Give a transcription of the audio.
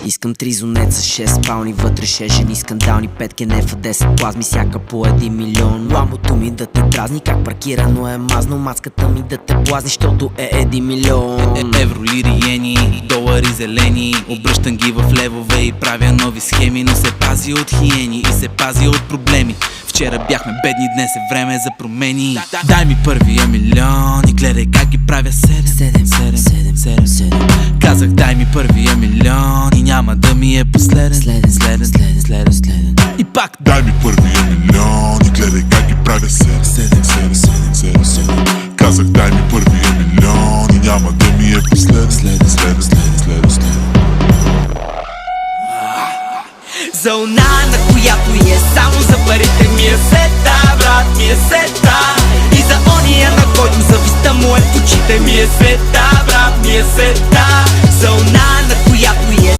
Искам 3 зонеца, 6 спални, вътре 6 жени скандални, 5 кенефа, 10 плазми, всяка по 1 милион. Ламбото ми да те дразни, как паркирано е мазно, маската ми да те блазни, щото е 1 милион. Евро, лири, йени, долари зелени, обръщам ги в левове и правя нови схеми. Но се пази от хиени и се пази от проблеми. Вчера бяхме бедни, днес е време за промени. Дай ми първия милион и гледай как ги правя 7. Казах дай ми първия милион и няма да ми е последен. И пак дай ми първия милион и гледай как ги правя 7. Казах дай ми първия милион и няма да ми е последен. Зона, на която е само за парите ми е сета, брат ми е сета. И за ония, на който зависта му е в очите ми е света, брат ми е сета. Зона, на която е